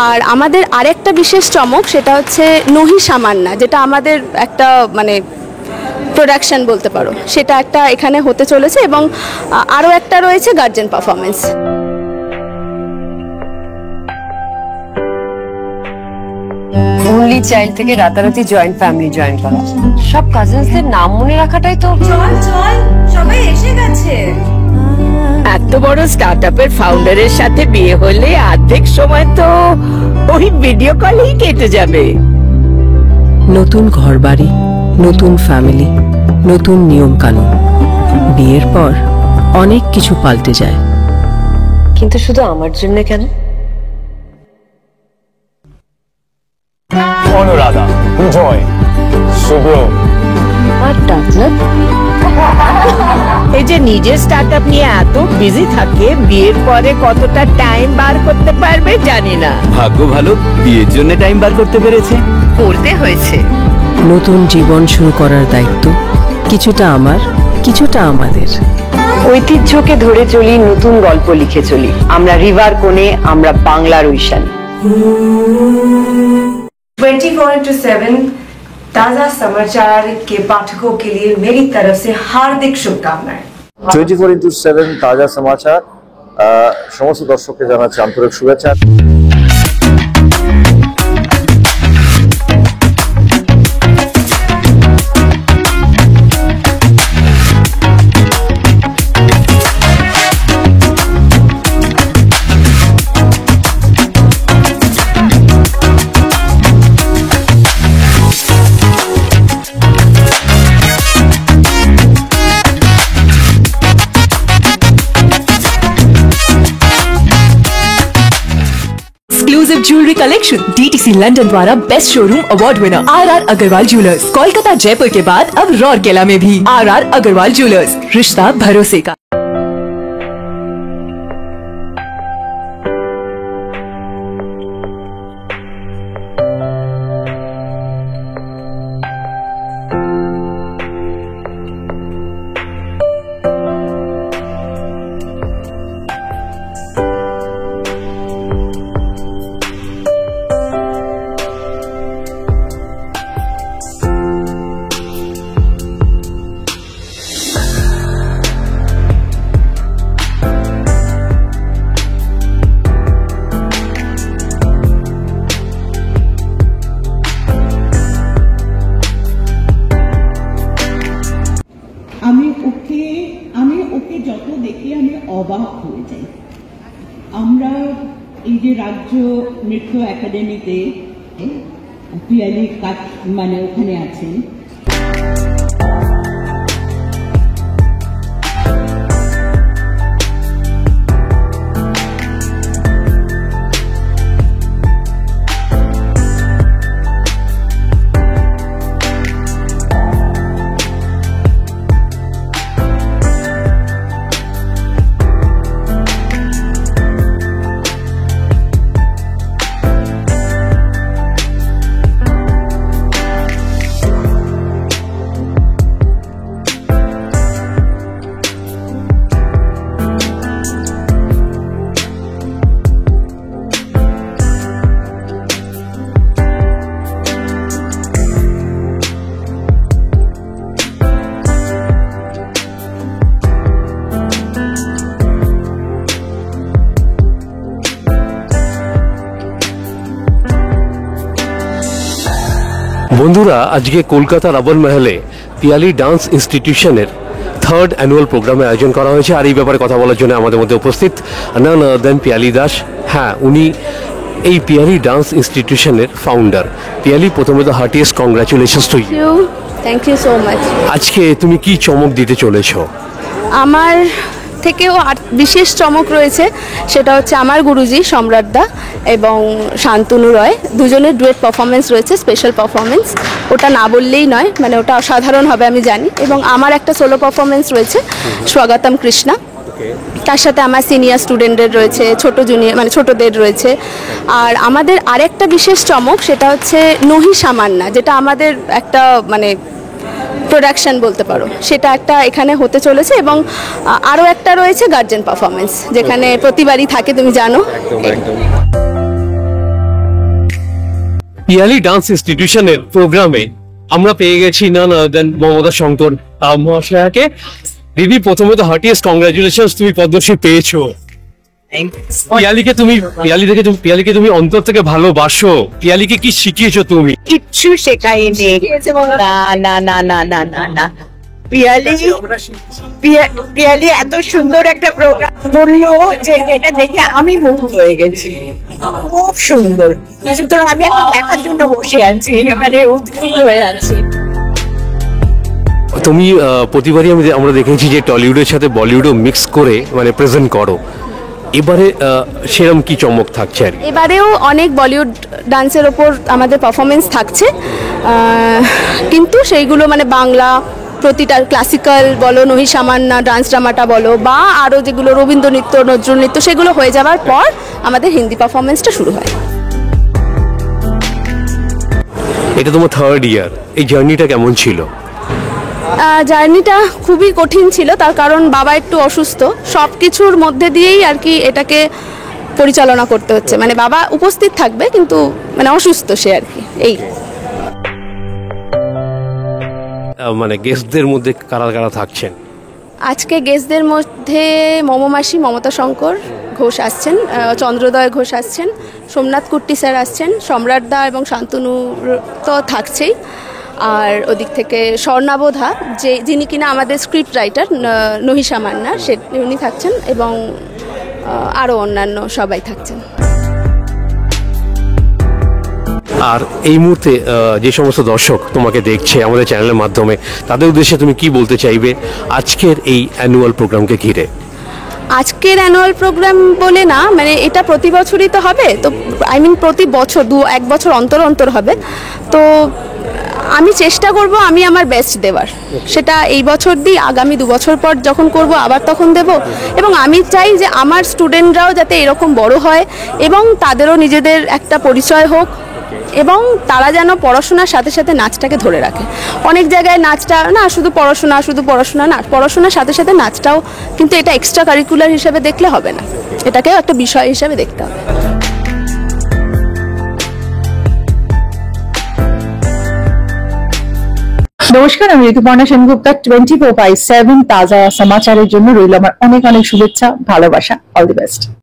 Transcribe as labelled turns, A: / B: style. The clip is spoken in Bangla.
A: আর আমাদের আরেকটা বিশেষ চমক সেটা হচ্ছে নহি সামান্না, যেটা আমাদের একটা মানে প্রোডাকশন বলতে পারো, সেটা একটা এখানে হতে চলেছে এবং আরও একটা রয়েছে গার্জেন পারফরমেন্স।
B: অনলি চাইল্ড থেকে রাতারাতি জয়েন্ট ফ্যামিলি জয়েন করা, সব কাজিনসদের নাম মনে রাখাটাই তো।
C: চল চল, সবাই এসে গেছে।
D: এত বড় স্টার্টআপের ফাউন্ডারের সাথে বিয়ে হলে অর্ধেক সময় তো ওই ভিডিও কলেই কেটে যাবে।
E: নতুন ঘরবাড়ি, নতুন ফ্যামিলি, নতুন নিয়ম কানুন। বিয়ের পর অনেক কিছু পাল্টে যায়,
B: কিন্তু শুধু আমার জন্য কেন?
F: অনুরাধা, জয়, শুভ্র
B: আর ডাকলাম
D: এই যে নিজের স্টার্টআপ নিয়ে এত বিজি থাকে, বিয়ের পরে কতটা টাইম বার করতে পারবে জানি না।
G: ভাগ্য ভালো, বিয়ের জন্য টাইম বার করতে পেরেছে।
D: করতে হয়েছে।
E: নতুন জীবন শুরু করার দায়িত্ব কিছুটা আমার, কিছুটা আমাদের।
B: ঐতিহ্যকে ধরে চলি, নতুন গল্প লিখে চলি। আমরা রিভার কোণে, আমরা বাংলার ঐশানী।
C: 24/7 ताजा समाचार के पाठकों के लिए मेरी तरफ से हार्दिक शुभकामनाएं।
F: 24/7 তাজা সমাচার সমস্ত দর্শককে জানাচ্ছি আন্তরিক শুভেচ্ছা।
H: Exclusive jewellery collection DTC London द्वारा best showroom award winner RR Agarwal jewellers, Kolkata Jaipur के बाद अब रौरकेला में भी RR अग्रवाल ज्वेलर्स, रिश्ता भरोसे का।
I: আমি ওকে যত দেখি আমি অবাক হয়ে যাই। আমরা এই যে রাজ্য নৃত্য একাডেমিতে পিয়ালি কাজ মানে ওখানে আছেন,
J: বন্ধুরা, আজকে কলকাতা রাবণ মহলে পিয়ালি ডান্স ইনস্টিটিউশনের 3rd অ্যানুয়াল প্রোগ্রামের আয়োজন করা হয়েছে। আর এই ব্যাপারে কথা বলার জন্য আমাদের মধ্যে উপস্থিত নান আদার দেন পিয়ালি দাস। হ্যাঁ, উনি এই পিয়ালি ডান্স ইনস্টিটিউশনের ফাউন্ডার। পিয়ালি, প্রথমত heartiest congratulations to you.
A: Thank you so much.
J: আজকে তুমি কি চমক দিতে চলেছো?
A: আমার থেকেও আর বিশেষ চমক রয়েছে, সেটা হচ্ছে আমার গুরুজি সম্রাট দা এবং শান্তনু রয় দুজনের ডুয়েট পারফরমেন্স রয়েছে, স্পেশাল পারফরমেন্স। ওটা না বললেই নয়, মানে ওটা অসাধারণ হবে আমি জানি। এবং আমার একটা সোলো পারফরমেন্স রয়েছে স্বাগতম কৃষ্ণা, তার সাথে আমার সিনিয়র স্টুডেন্টদের রয়েছে, ছোট জুনিয়র মানে ছোটদের রয়েছে। আর আমাদের আরেকটা বিশেষ চমক সেটা হচ্ছে নহি সামান্না, যেটা আমাদের একটা মানে প্রোডাকশন বলতে পারো, সেটা একটা এখানে হতে চলেছে এবং আরও একটা রয়েছে গার্জেন পারফরমেন্স, যেখানে প্রতিবারই থাকে তুমি জানো।
J: পিয়ালি ডান্স ইনস্টিটিউশনের প্রোগ্রামে আমরা পেয়ে গেছি দেন মমতা শঙ্কর মহাশয়াকে। দিদি, প্রথমে তো হার্টিয়েস্ট কংগ্রাচুলেশন, তুমি পদ্মশ্রী পেয়েছো। পিয়ালিকে তুমি অন্তর থেকে ভালোবাসো। পিয়ালিকে কি শিখিয়েছো তুমি?
D: কিচ্ছু শেখায়নি। না না না না না না না পিয়ালি এত সুন্দর একটা প্রোগ্রাম করলো যে এটা দেখে আমি মুগ্ধ হয়ে গেছি, খুব সুন্দর। সুতরাং আমি এখন দেখার জন্য বসে আছি, এবারে উদ্গ্রীব হয়ে আছি।
J: তুমি প্রতিবারই আমরা দেখেছি যে টলিউডের সাথে বলিউডও মিক্স করে মানে প্রেজেন্ট করো। এবারে সেরকম কি চমক থাকছে আর কি?
A: এবারেও অনেক বলিউড ডান্সের ওপর আমাদের পারফরমেন্স থাকছে, কিন্তু সেইগুলো মানে বাংলা প্রতিটা ক্লাসিক্যাল বলো, নহি সামান্না ডান্স ড্রামাটা বলো, বা আরও যেগুলো রবীন্দ্র নৃত্য, নজরুল নৃত্য, সেগুলো হয়ে যাওয়ার পর আমাদের হিন্দি পারফরমেন্সটা শুরু হয়।
J: এটা তোমার থার্ড ইয়ার, এই জার্নিটা কেমন ছিল?
A: জার্নিটা খুবই কঠিন ছিল, তার কারণ বাবা একটু অসুস্থ, সব কিছুর মধ্যে দিয়েই আর কি এটাকে পরিচালনা করতে হচ্ছে। মানে বাবা উপস্থিত থাকবে কিন্তু মানে অসুস্থ সে আর কি। এই
J: মানে গেস্টদের মধ্যে কারা কারা থাকছেন
A: আজকে? গেস্টদের মধ্যে মমমাসি মমতা শঙ্কর ঘোষ আসছেন, চন্দ্রোদয় ঘোষ আসছেন, সোমনাথ কুট্টি স্যার আসছেন, সম্রাট দা এবং শান্তনু তো থাকছেই। আর ওদিক থেকে স্বর্ণাবোধা, যিনি কিনা আমাদের স্ক্রিপ্ট রাইটার, নহিসা মান্না, উনি থাকছেন, এবং আরও অন্যান্য সবাই থাকছেন।
J: আর এই মুহূর্তে যে সমস্ত দর্শক তোমাকে দেখছে আমাদের চ্যানেলের মাধ্যমে, তাদের উদ্দেশ্যে তুমি কি বলতে চাইবে আজকের এই অ্যানুয়াল প্রোগ্রামকে ঘিরে?
A: আজকের অ্যানুয়াল প্রোগ্রাম বলে না, মানে এটা প্রতি বছরই তো হবে, তো প্রতি বছর এক বছর অন্তর অন্তর হবে। তো আমি চেষ্টা করব আমি আমার বেস্ট দেওয়ার, সেটা এই বছর দিই, আগামী 2 বছর পর যখন করব আবার তখন দেব। এবং আমি চাই যে আমার স্টুডেন্টরাও যাতে এরকম বড় হয় এবং তাদেরও নিজেদের একটা পরিচয় হোক, এবং তারা যেন পড়াশোনার সাথে সাথে নাচটাকে ধরে রাখে। অনেক জায়গায় নাচটা না শুধু পড়াশোনা না, পড়াশোনার সাথে সাথে নাচটাও, কিন্তু এটা এক্সট্রা কারিকুলার হিসেবে দেখলে হবে না, এটাকেও একটা বিষয় হিসেবে দেখতে হবে।
K: নমস্কার, আমি ঋতুপর্ণা সেনগুপ্তা। 24/7 তাজা সমাচারের জন্য রইল আমার অনেক অনেক শুভেচ্ছা, ভালোবাসা। All the best.